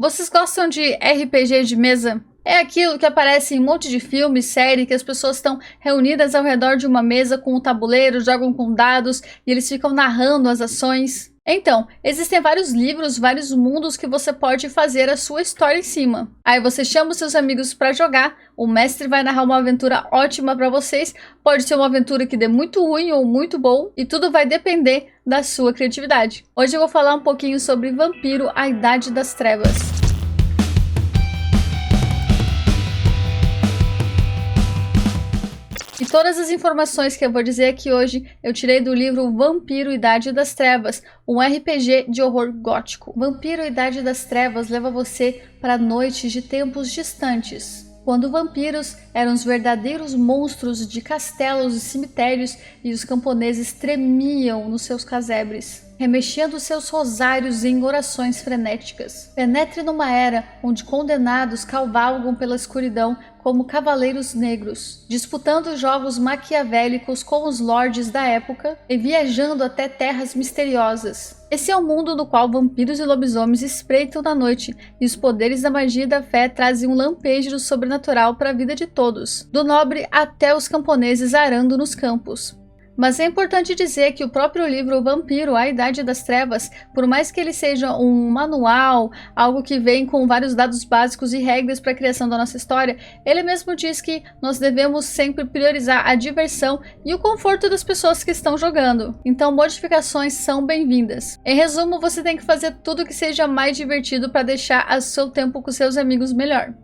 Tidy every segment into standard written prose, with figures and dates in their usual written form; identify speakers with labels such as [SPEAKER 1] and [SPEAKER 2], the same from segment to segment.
[SPEAKER 1] Vocês gostam de RPG de mesa? É aquilo que aparece em um monte de filme, série, que as pessoas estão reunidas ao redor de uma mesa com um tabuleiro, jogam com dados e eles ficam narrando as ações. Então, existem vários livros, vários mundos que você pode fazer a sua história em cima. Aí você chama os seus amigos para jogar, o mestre vai narrar uma aventura ótima para vocês, pode ser uma aventura que dê muito ruim ou muito bom, e tudo vai depender da sua criatividade. Hoje eu vou falar um pouquinho sobre Vampiro: A Idade das Trevas. E todas as informações que eu vou dizer aqui hoje, eu tirei do livro Vampiro: Idade das Trevas, um RPG de horror gótico. Vampiro: Idade das Trevas leva você para noites de tempos distantes, quando vampiros eram os verdadeiros monstros de castelos e cemitérios e os camponeses tremiam nos seus casebres, remexendo seus rosários em orações frenéticas. Penetre numa era onde condenados cavalgam pela escuridão como cavaleiros negros, disputando jogos maquiavélicos com os lordes da época e viajando até terras misteriosas. Esse é o mundo no qual vampiros e lobisomens espreitam na noite, e os poderes da magia e da fé trazem um lampejo do sobrenatural para a vida de todos, do nobre até os camponeses arando nos campos. Mas é importante dizer que o próprio livro Vampiro: A Idade das Trevas, por mais que ele seja um manual, algo que vem com vários dados básicos e regras para a criação da nossa história, ele mesmo diz que nós devemos sempre priorizar a diversão e o conforto das pessoas que estão jogando. Então modificações são bem-vindas. Em resumo, você tem que fazer tudo que seja mais divertido para deixar o seu tempo com seus amigos melhor.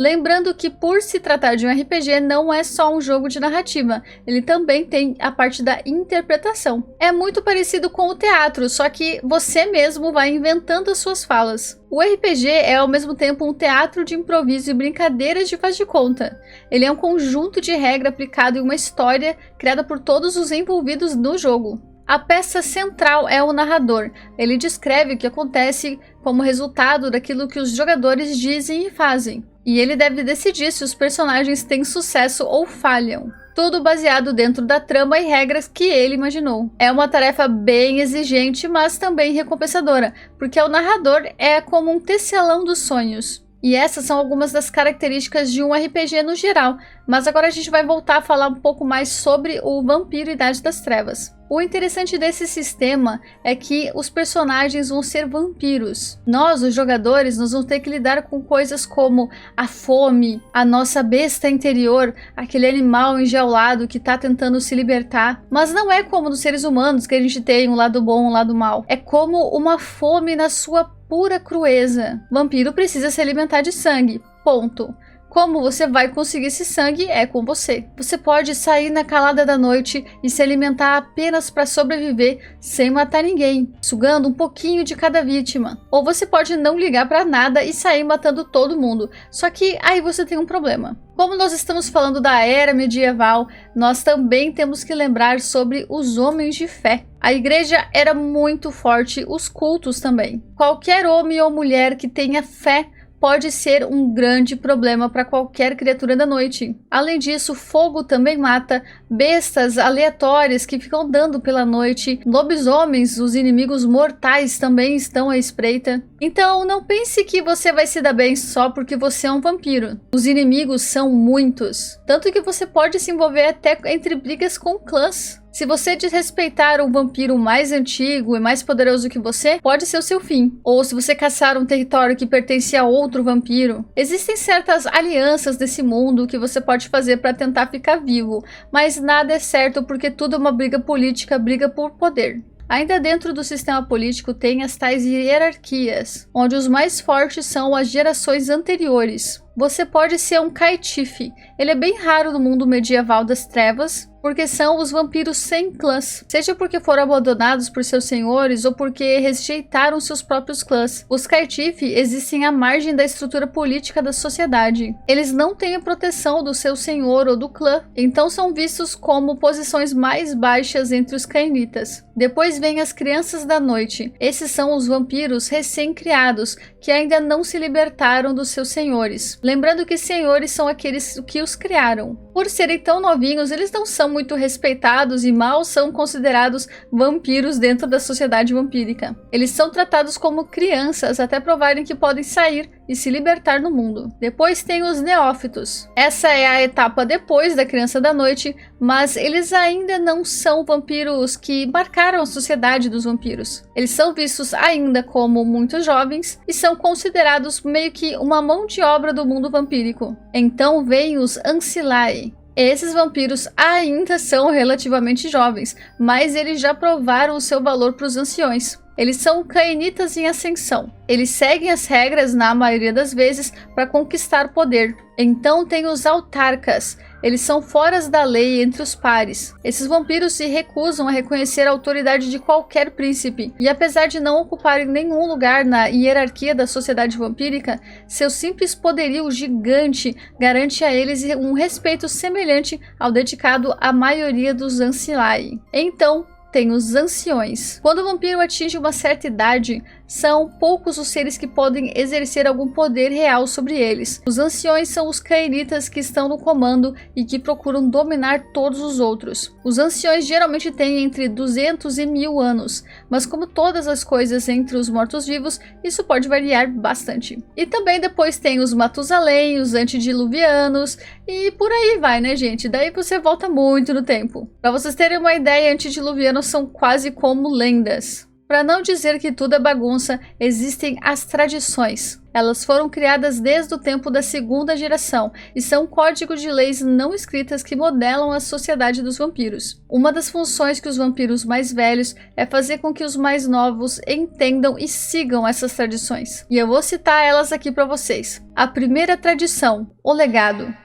[SPEAKER 1] Lembrando que, por se tratar de um RPG, não é só um jogo de narrativa, ele também tem a parte da interpretação. É muito parecido com o teatro, só que você mesmo vai inventando as suas falas. O RPG é ao mesmo tempo um teatro de improviso e brincadeiras de faz de conta. Ele é um conjunto de regras aplicado em uma história criada por todos os envolvidos no jogo. A peça central é o narrador. Ele descreve o que acontece como resultado daquilo que os jogadores dizem e fazem. E ele deve decidir se os personagens têm sucesso ou falham. Tudo baseado dentro da trama e regras que ele imaginou. É uma tarefa bem exigente, mas também recompensadora, porque o narrador é como um tecelão dos sonhos. E essas são algumas das características de um RPG no geral, mas agora a gente vai voltar a falar um pouco mais sobre o Vampiro: Idade das Trevas. O interessante desse sistema é que os personagens vão ser vampiros. Nós, os jogadores, nós vamos ter que lidar com coisas como a fome, a nossa besta interior, aquele animal enjaulado que está tentando se libertar. Mas não é como nos seres humanos, que a gente tem um lado bom e um lado mal. É como uma fome na sua pura crueza. Vampiro precisa se alimentar de sangue, ponto. Como você vai conseguir esse sangue é com você. Você pode sair na calada da noite e se alimentar apenas para sobreviver sem matar ninguém, sugando um pouquinho de cada vítima. Ou você pode não ligar para nada e sair matando todo mundo. Só que aí você tem um problema. Como nós estamos falando da era medieval, nós também temos que lembrar sobre os homens de fé. A igreja era muito forte, os cultos também. Qualquer homem ou mulher que tenha fé pode ser um grande problema para qualquer criatura da noite. Além disso, fogo também mata, bestas aleatórias que ficam andando pela noite, lobisomens, os inimigos mortais também estão à espreita. Então não pense que você vai se dar bem só porque você é um vampiro. Os inimigos são muitos, tanto que você pode se envolver até entre brigas com clãs. Se você desrespeitar um vampiro mais antigo e mais poderoso que você, pode ser o seu fim. Ou se você caçar um território que pertence a outro vampiro. Existem certas alianças nesse mundo que você pode fazer para tentar ficar vivo, mas nada é certo porque tudo é uma briga política, briga por poder. Ainda dentro do sistema político tem as tais hierarquias, onde os mais fortes são as gerações anteriores. Você pode ser um caitife. Ele é bem raro no mundo medieval das trevas, porque são os vampiros sem clãs, seja porque foram abandonados por seus senhores ou porque rejeitaram seus próprios clãs. Os caitife existem à margem da estrutura política da sociedade. Eles não têm a proteção do seu senhor ou do clã, então são vistos como posições mais baixas entre os cainitas. Depois vem as crianças da noite. Esses são os vampiros recém-criados, que ainda não se libertaram dos seus senhores. Lembrando que senhores são aqueles que os criaram. Por serem tão novinhos, eles não são muito respeitados e mal são considerados vampiros dentro da sociedade vampírica. Eles são tratados como crianças até provarem que podem sair e se libertar no mundo. Depois tem os neófitos. Essa é a etapa depois da Criança da Noite, mas eles ainda não são vampiros que marcaram a sociedade dos vampiros. Eles são vistos ainda como muito jovens e são considerados meio que uma mão de obra do mundo vampírico. Então vem os Ancillae. Esses vampiros ainda são relativamente jovens, mas eles já provaram o seu valor para os anciões. Eles são cainitas em ascensão. Eles seguem as regras na maioria das vezes para conquistar poder. Então tem os autarcas. Eles são foras da lei entre os pares. Esses vampiros se recusam a reconhecer a autoridade de qualquer príncipe. E apesar de não ocuparem nenhum lugar na hierarquia da sociedade vampírica, seu simples poderio gigante garante a eles um respeito semelhante ao dedicado à maioria dos Ancillae. Então, tem os anciões. Quando o vampiro atinge uma certa idade, são poucos os seres que podem exercer algum poder real sobre eles. Os anciões são os cainitas que estão no comando e que procuram dominar todos os outros. Os anciões geralmente têm entre 200 e 1000 anos, mas como todas as coisas entre os mortos-vivos, isso pode variar bastante. E também depois tem os Matusalém, os antediluvianos e por aí vai, né, gente? Daí você volta muito no tempo. Para vocês terem uma ideia, antediluvianos são quase como lendas. Para não dizer que tudo é bagunça, existem as tradições. Elas foram criadas desde o tempo da segunda geração e são códigos de leis não escritas que modelam a sociedade dos vampiros. Uma das funções que os vampiros mais velhos é fazer com que os mais novos entendam e sigam essas tradições. E eu vou citar elas aqui para vocês. A primeira tradição, o legado.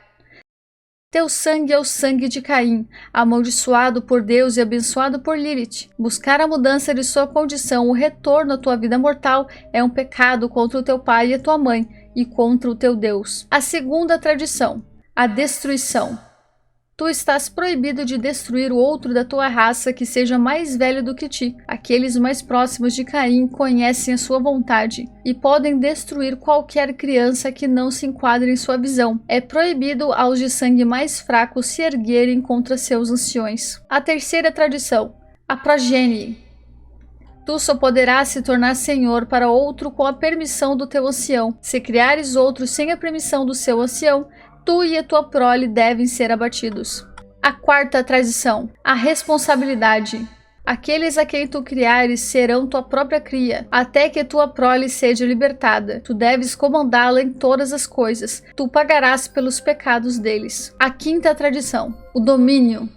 [SPEAKER 1] Teu sangue é o sangue de Caim, amaldiçoado por Deus e abençoado por Lilith. Buscar a mudança de sua condição, o retorno à tua vida mortal, é um pecado contra o teu pai e a tua mãe, e contra o teu Deus. A segunda tradição, a destruição. Tu estás proibido de destruir o outro da tua raça que seja mais velho do que ti. Aqueles mais próximos de Caim conhecem a sua vontade e podem destruir qualquer criança que não se enquadre em sua visão. É proibido aos de sangue mais fraco se erguerem contra seus anciões. A terceira tradição, a progenie. Tu só poderás se tornar senhor para outro com a permissão do teu ancião. Se criares outro sem a permissão do seu ancião, tu e a tua prole devem ser abatidos. A quarta tradição, a responsabilidade. Aqueles a quem tu criares serão tua própria cria, até que tua prole seja libertada. Tu deves comandá-la em todas as coisas. Tu pagarás pelos pecados deles. A quinta tradição, o domínio.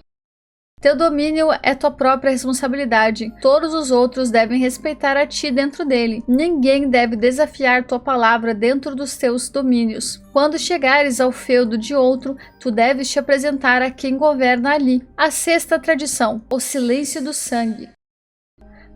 [SPEAKER 1] Teu domínio é tua própria responsabilidade. Todos os outros devem respeitar a ti dentro dele. Ninguém deve desafiar tua palavra dentro dos teus domínios. Quando chegares ao feudo de outro, tu deves te apresentar a quem governa ali. A sexta tradição, o silêncio do sangue.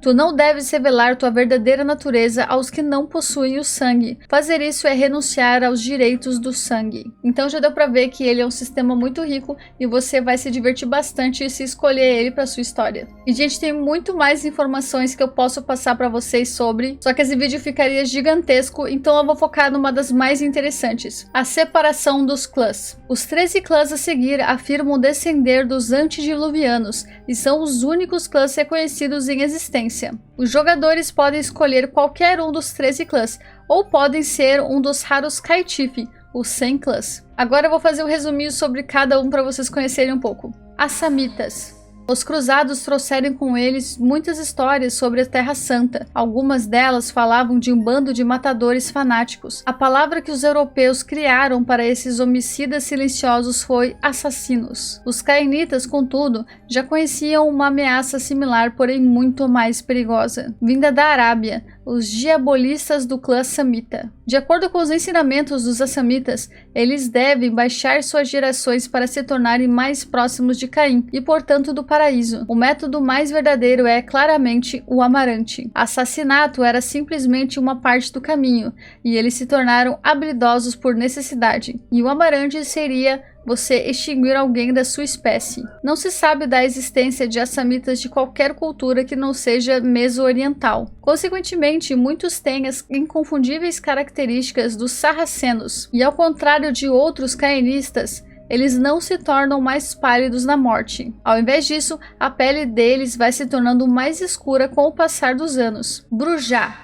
[SPEAKER 1] Tu não deves revelar tua verdadeira natureza aos que não possuem o sangue. Fazer isso é renunciar aos direitos do sangue. Então já deu pra ver que ele é um sistema muito rico e você vai se divertir bastante se escolher ele pra sua história. E gente, tem muito mais informações que eu posso passar pra vocês sobre, só que esse vídeo ficaria gigantesco, então eu vou focar numa das mais interessantes. A separação dos clãs. Os 13 clãs a seguir afirmam descender dos antediluvianos e são os únicos clãs reconhecidos em existência. Os jogadores podem escolher qualquer um dos 13 clãs, ou podem ser um dos raros Caitiff, os 100 clãs. Agora eu vou fazer um resuminho sobre cada um para vocês conhecerem um pouco. Assamitas. Os cruzados trouxeram com eles muitas histórias sobre a Terra Santa. Algumas delas falavam de um bando de matadores fanáticos. A palavra que os europeus criaram para esses homicidas silenciosos foi assassinos. Os cainitas, contudo, já conheciam uma ameaça similar, porém muito mais perigosa, vinda da Arábia, os diabolistas do clã Samita. De acordo com os ensinamentos dos Assamitas, eles devem baixar suas gerações para se tornarem mais próximos de Caim e, portanto, do paraíso. O método mais verdadeiro é, claramente, o amarante. Assassinato era simplesmente uma parte do caminho, e eles se tornaram habilidosos por necessidade. E o amarante seria você extinguir alguém da sua espécie. Não se sabe da existência de assamitas de qualquer cultura que não seja meso-oriental. Consequentemente, muitos têm as inconfundíveis características dos sarracenos, e ao contrário de outros caenistas, eles não se tornam mais pálidos na morte. Ao invés disso, a pele deles vai se tornando mais escura com o passar dos anos. Brujah.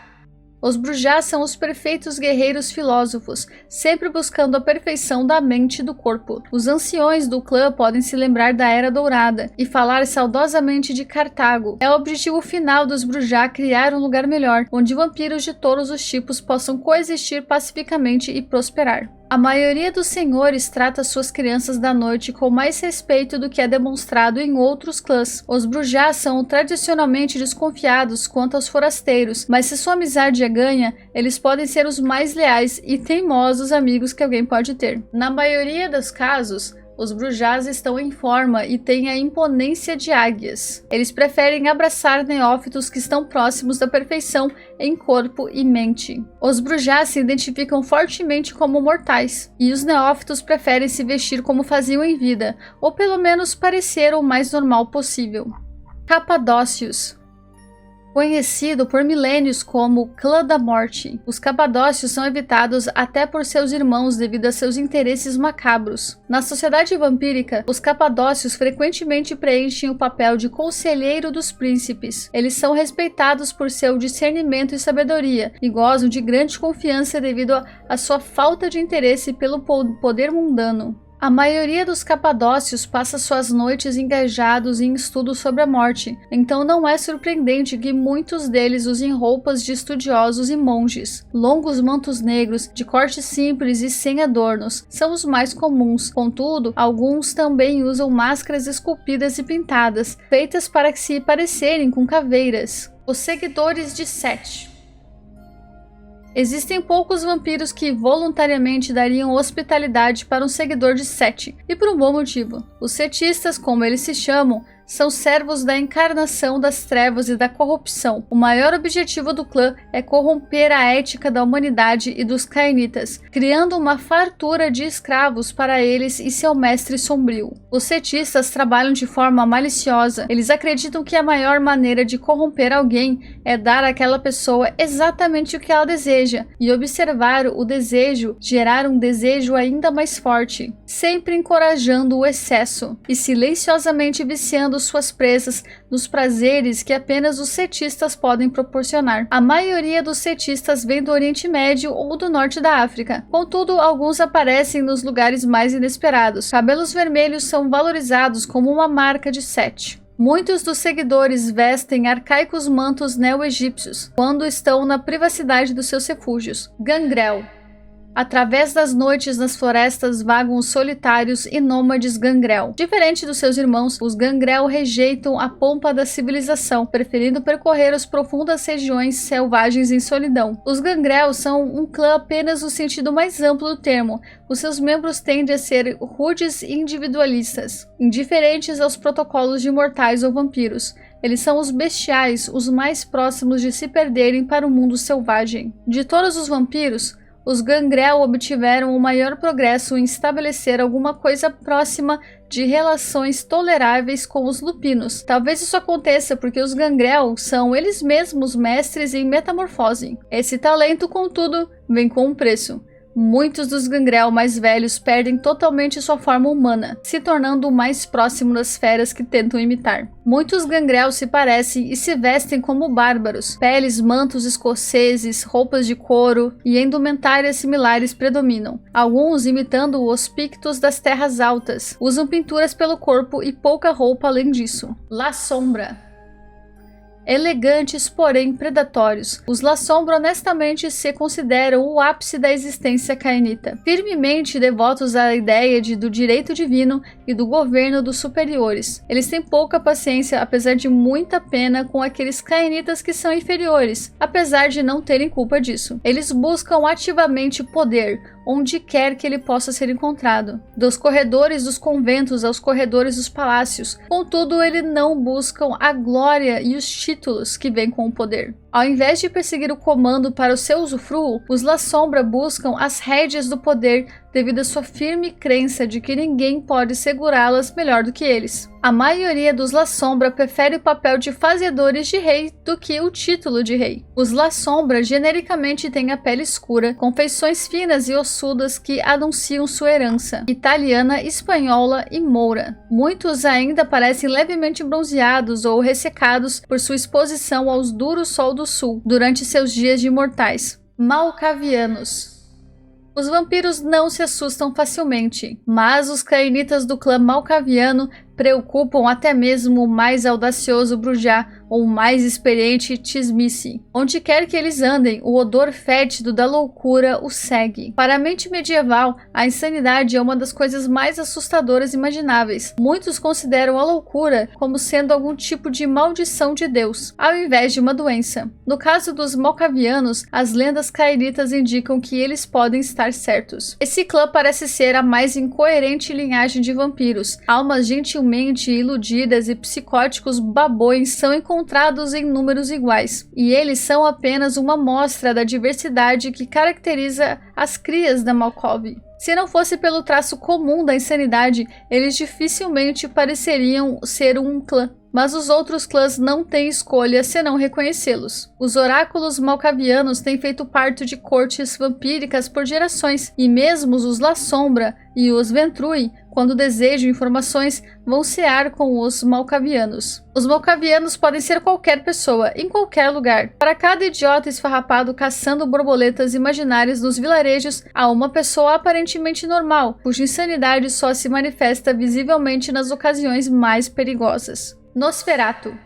[SPEAKER 1] Os Brujah são os perfeitos guerreiros filósofos, sempre buscando a perfeição da mente e do corpo. Os anciões do clã podem se lembrar da Era Dourada e falar saudosamente de Cartago. É o objetivo final dos Brujah criar um lugar melhor, onde vampiros de todos os tipos possam coexistir pacificamente e prosperar. A maioria dos senhores trata suas crianças da noite com mais respeito do que é demonstrado em outros clãs. Os Brujah são tradicionalmente desconfiados quanto aos forasteiros, mas se sua amizade é ganha, eles podem ser os mais leais e teimosos amigos que alguém pode ter. Na maioria dos casos, os Brujahs estão em forma e têm a imponência de águias. Eles preferem abraçar neófitos que estão próximos da perfeição em corpo e mente. Os Brujahs se identificam fortemente como mortais, e os neófitos preferem se vestir como faziam em vida, ou pelo menos parecer o mais normal possível. Capadócios. Conhecido por milênios como Clã da Morte, os Capadócios são evitados até por seus irmãos devido a seus interesses macabros. Na sociedade vampírica, os Capadócios frequentemente preenchem o papel de conselheiro dos príncipes. Eles são respeitados por seu discernimento e sabedoria, e gozam de grande confiança devido à sua falta de interesse pelo poder mundano. A maioria dos capadócios passa suas noites engajados em estudos sobre a morte, então não é surpreendente que muitos deles usem roupas de estudiosos e monges. Longos mantos negros, de corte simples e sem adornos, são os mais comuns. Contudo, alguns também usam máscaras esculpidas e pintadas, feitas para que se parecerem com caveiras. Os seguidores de Set. Existem poucos vampiros que voluntariamente dariam hospitalidade para um seguidor de Set, e por um bom motivo. Os setistas, como eles se chamam, são servos da encarnação das trevas e da corrupção. O maior objetivo do clã é corromper a ética da humanidade e dos cainitas, criando uma fartura de escravos para eles e seu mestre sombrio. Os setistas trabalham de forma maliciosa. Eles acreditam que a maior maneira de corromper alguém é dar àquela pessoa exatamente o que ela deseja e observar o desejo gerar um desejo ainda mais forte, sempre encorajando o excesso e silenciosamente viciando suas presas nos prazeres que apenas os setistas podem proporcionar. A maioria dos setistas vem do Oriente Médio ou do Norte da África. Contudo, alguns aparecem nos lugares mais inesperados. Cabelos vermelhos são valorizados como uma marca de Set. Muitos dos seguidores vestem arcaicos mantos neo-egípcios quando estão na privacidade dos seus refúgios. Gangrel. Através das noites nas florestas vagam os solitários e nômades Gangrel. Diferente dos seus irmãos, os Gangrel rejeitam a pompa da civilização, preferindo percorrer as profundas regiões selvagens em solidão. Os Gangrel são um clã apenas no sentido mais amplo do termo. Os seus membros tendem a ser rudes e individualistas, indiferentes aos protocolos de mortais ou vampiros. Eles são os bestiais, os mais próximos de se perderem para o mundo selvagem. De todos os vampiros, os Gangrel obtiveram o maior progresso em estabelecer alguma coisa próxima de relações toleráveis com os lupinos. Talvez isso aconteça porque os Gangrel são eles mesmos mestres em metamorfose. Esse talento, contudo, vem com um preço. Muitos dos Gangrel mais velhos perdem totalmente sua forma humana, se tornando o mais próximo das feras que tentam imitar. Muitos Gangrel se parecem e se vestem como bárbaros. Peles, mantos escoceses, roupas de couro e indumentárias similares predominam. Alguns, imitando os pictos das terras altas, usam pinturas pelo corpo e pouca roupa além disso. La Sombra. Elegantes, porém predatórios, os La Sombra honestamente se consideram o ápice da existência cainita, firmemente devotos à ideia do direito divino e do governo dos superiores. Eles têm pouca paciência, apesar de muita pena, com aqueles cainitas que são inferiores, apesar de não terem culpa disso. Eles buscam ativamente poder, onde quer que ele possa ser encontrado, dos corredores dos conventos aos corredores dos palácios. Contudo, eles não buscam a glória e os títulos que vêm com o poder. Ao invés de perseguir o comando para o seu usufruo, os La Sombra buscam as rédeas do poder devido à sua firme crença de que ninguém pode segurá-las melhor do que eles. A maioria dos La Sombra prefere o papel de fazedores de rei do que o título de rei. Os La Sombra genericamente têm a pele escura, com feições finas e ossudas que anunciam sua herança italiana, espanhola e moura. Muitos ainda parecem levemente bronzeados ou ressecados por sua exposição aos duros sol do sul durante seus dias de imortais. Malkavianos. Os vampiros não se assustam facilmente, mas os cainitas do clã Malkaviano preocupam até mesmo o mais audacioso Brujah ou o mais experiente Tzimisce. Onde quer que eles andem, o odor fétido da loucura os segue. Para a mente medieval, a insanidade é uma das coisas mais assustadoras imagináveis. Muitos consideram a loucura como sendo algum tipo de maldição de Deus, ao invés de uma doença. No caso dos Malkavianos, as lendas cainitas indicam que eles podem estar certos. Esse clã parece ser a mais incoerente linhagem de vampiros. Almas gentilmente iludidas e psicóticos babões são encontrados em números iguais, e eles são apenas uma amostra da diversidade que caracteriza as crias da Malkov. Se não fosse pelo traço comum da insanidade, eles dificilmente pareceriam ser um clã. Mas os outros clãs não têm escolha senão reconhecê-los. Os oráculos malkavianos têm feito parte de cortes vampíricas por gerações, e mesmo os La Sombra e os Ventrui, quando desejam informações, vão cear com os malkavianos. Os malkavianos podem ser qualquer pessoa, em qualquer lugar. Para cada idiota esfarrapado caçando borboletas imaginárias nos vilarejos, há uma pessoa aparentemente normal, cuja insanidade só se manifesta visivelmente nas ocasiões mais perigosas. Nosferatu.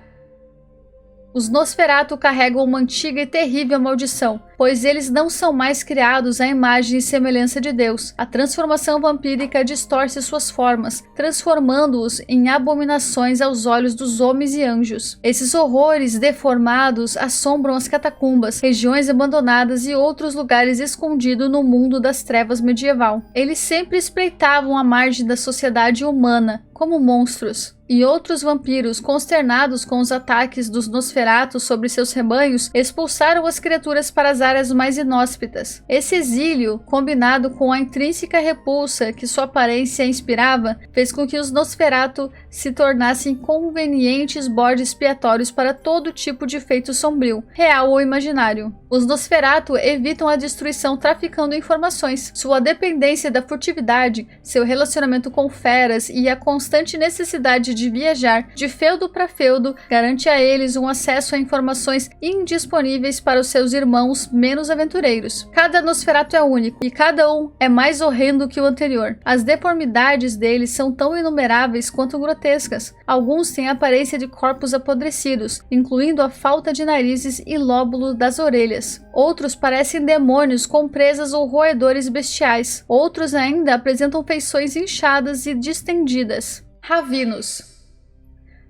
[SPEAKER 1] Os Nosferatu carregam uma antiga e terrível maldição, pois eles não são mais criados à imagem e semelhança de Deus. A transformação vampírica distorce suas formas, transformando-os em abominações aos olhos dos homens e anjos. Esses horrores deformados assombram as catacumbas, regiões abandonadas e outros lugares escondidos no mundo das trevas medieval. Eles sempre espreitavam a margem da sociedade humana, como monstros. E outros vampiros, consternados com os ataques dos Nosferatu sobre seus rebanhos, expulsaram as criaturas para as áreas mais inóspitas. Esse exílio, combinado com a intrínseca repulsa que sua aparência inspirava, fez com que os Nosferatu se tornassem convenientes bodes expiatórios para todo tipo de feito sombrio, real ou imaginário. Os Nosferatu evitam a destruição traficando informações. Sua dependência da furtividade, seu relacionamento com feras e a constante necessidade de viajar de feudo para feudo garante a eles um acesso a informações indisponíveis para os seus irmãos menos aventureiros. Cada Nosferatu é único, e cada um é mais horrendo que o anterior. As deformidades deles são tão inumeráveis quanto grotescas. Alguns têm a aparência de corpos apodrecidos, incluindo a falta de narizes e lóbulos das orelhas. Outros parecem demônios com presas ou roedores bestiais. Outros ainda apresentam feições inchadas e distendidas. Ravinos.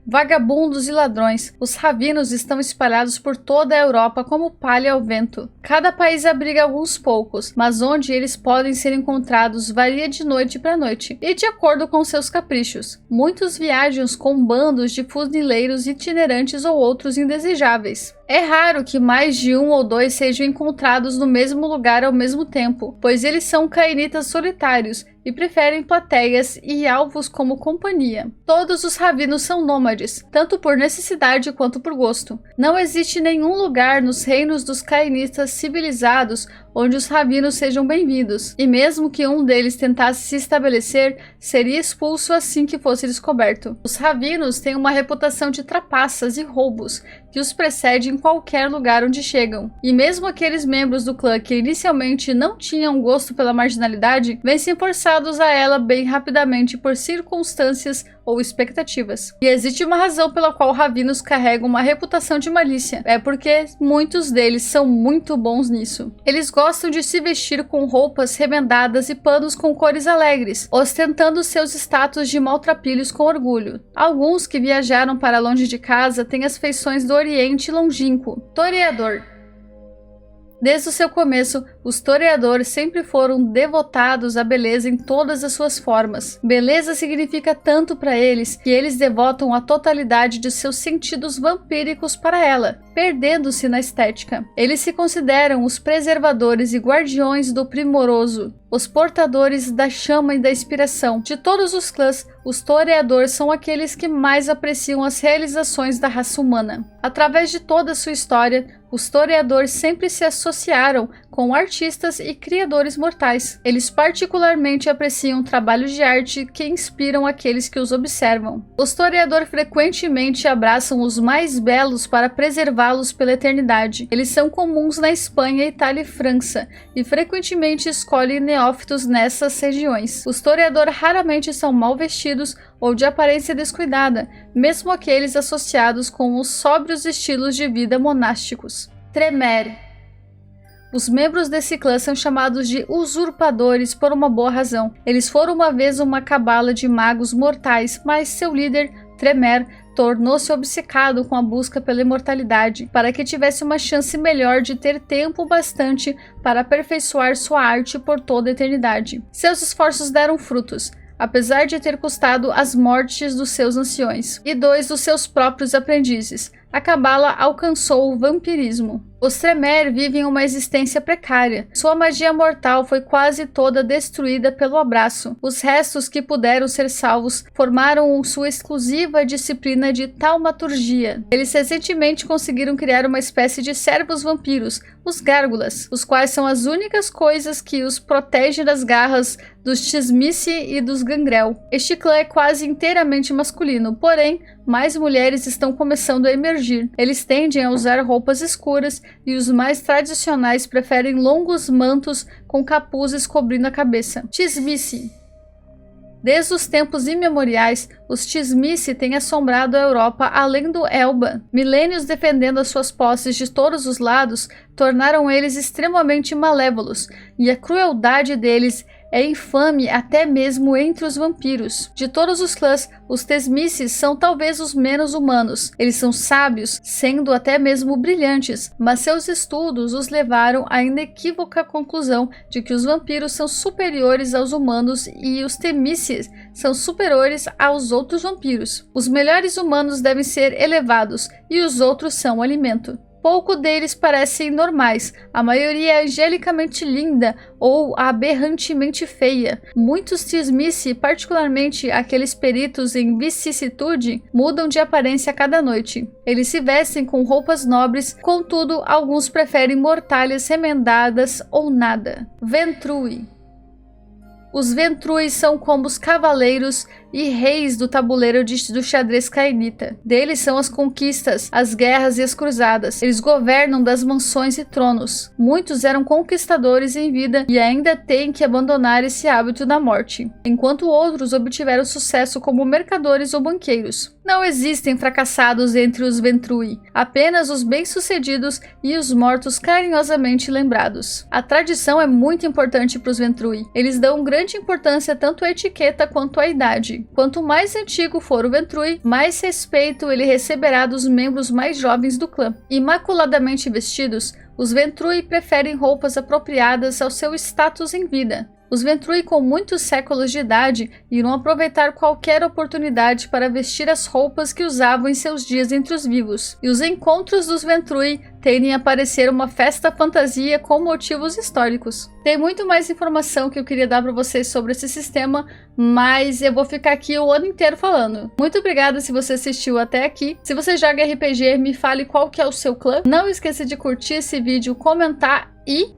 [SPEAKER 1] Vagabundos e ladrões, os ravinos estão espalhados por toda a Europa como palha ao vento. Cada país abriga alguns poucos, mas onde eles podem ser encontrados varia de noite para noite, e de acordo com seus caprichos. Muitos viajam com bandos de funileiros itinerantes ou outros indesejáveis. É raro que mais de um ou dois sejam encontrados no mesmo lugar ao mesmo tempo, pois eles são cainitas solitários e preferem plateias e alvos como companhia. Todos os ravinos são nômades, tanto por necessidade quanto por gosto. Não existe nenhum lugar nos reinos dos cainitas civilizados onde os ravinos sejam bem-vindos, e mesmo que um deles tentasse se estabelecer, seria expulso assim que fosse descoberto. Os ravinos têm uma reputação de trapaças e roubos que os precede em qualquer lugar onde chegam, e mesmo aqueles membros do clã que inicialmente não tinham gosto pela marginalidade, vêm-se forçados a ela bem rapidamente por circunstâncias ou expectativas. E existe uma razão pela qual ravinos carregam uma reputação de malícia. É porque muitos deles são muito bons nisso. Eles gostam de se vestir com roupas remendadas e panos com cores alegres, ostentando seus status de maltrapilhos com orgulho. Alguns que viajaram para longe de casa têm as feições do Oriente longínquo. Toreador. Desde o seu começo, os toreadores sempre foram devotados à beleza em todas as suas formas. Beleza significa tanto para eles que eles devotam a totalidade de seus sentidos vampíricos para ela, perdendo-se na estética. Eles se consideram os preservadores e guardiões do primoroso, os portadores da chama e da inspiração. De todos os clãs, os toreadores são aqueles que mais apreciam as realizações da raça humana. Através de toda a sua história, os toreadores sempre se associaram com artistas e criadores mortais. Eles particularmente apreciam trabalhos de arte que inspiram aqueles que os observam. Os toreadores frequentemente abraçam os mais belos para preservá-los pela eternidade. Eles são comuns na Espanha, Itália e França, e frequentemente escolhem neófitos nessas regiões. Os toreadores raramente são mal vestidos ou de aparência descuidada, mesmo aqueles associados com os sóbrios estilos de vida monásticos. Tremere. Os membros desse clã são chamados de usurpadores por uma boa razão. Eles foram uma vez uma cabala de magos mortais, mas seu líder, Tremere, tornou-se obcecado com a busca pela imortalidade, para que tivesse uma chance melhor de ter tempo bastante para aperfeiçoar sua arte por toda a eternidade. Seus esforços deram frutos, apesar de ter custado as mortes dos seus anciões e 2 dos seus próprios aprendizes. A cabala alcançou o vampirismo. Os Tremere vivem uma existência precária. Sua magia mortal foi quase toda destruída pelo abraço. Os restos que puderam ser salvos formaram sua exclusiva disciplina de taumaturgia. Eles recentemente conseguiram criar uma espécie de servos vampiros, os gárgulas, os quais são as únicas coisas que os protegem das garras dos Tzimisce e dos Gangrel. Este clã é quase inteiramente masculino, porém, mais mulheres estão começando a emergir. Eles tendem a usar roupas escuras e os mais tradicionais preferem longos mantos com capuzes cobrindo a cabeça. Tzimisce. Desde os tempos imemoriais, os Tzimisce têm assombrado a Europa além do Elba. Milênios defendendo as suas posses de todos os lados tornaram eles extremamente malévolos, e a crueldade deles é infame até mesmo entre os vampiros. De todos os clãs, os Tzimisce são talvez os menos humanos. Eles são sábios, sendo até mesmo brilhantes, mas seus estudos os levaram à inequívoca conclusão de que os vampiros são superiores aos humanos e os Tzimisce são superiores aos outros vampiros. Os melhores humanos devem ser elevados e os outros são alimento. Pouco deles parecem normais, a maioria é angelicamente linda ou aberrantemente feia. Muitos Tzimisce, particularmente aqueles peritos em vicissitude, mudam de aparência a cada noite. Eles se vestem com roupas nobres, contudo, alguns preferem mortalhas remendadas ou nada. Ventrui. Os Ventrui são como os cavaleiros e reis do tabuleiro do xadrez cainita. Deles são as conquistas, as guerras e as cruzadas. Eles governam das mansões e tronos. Muitos eram conquistadores em vida e ainda têm que abandonar esse hábito na morte, enquanto outros obtiveram sucesso como mercadores ou banqueiros. Não existem fracassados entre os Ventrui, apenas os bem-sucedidos e os mortos carinhosamente lembrados. A tradição é muito importante para os Ventrui. Eles dão grande importância tanto à etiqueta quanto à idade. Quanto mais antigo for o Ventrui, mais respeito ele receberá dos membros mais jovens do clã. Imaculadamente vestidos, os Ventrui preferem roupas apropriadas ao seu status em vida. Os Ventrui com muitos séculos de idade irão aproveitar qualquer oportunidade para vestir as roupas que usavam em seus dias entre os vivos. E os encontros dos Ventrui tendem a parecer uma festa fantasia com motivos históricos. Tem muito mais informação que eu queria dar para vocês sobre esse sistema, mas eu vou ficar aqui o ano inteiro falando. Muito obrigada se você assistiu até aqui. Se você joga RPG, me fale qual que é o seu clã. Não esqueça de curtir esse vídeo, comentar e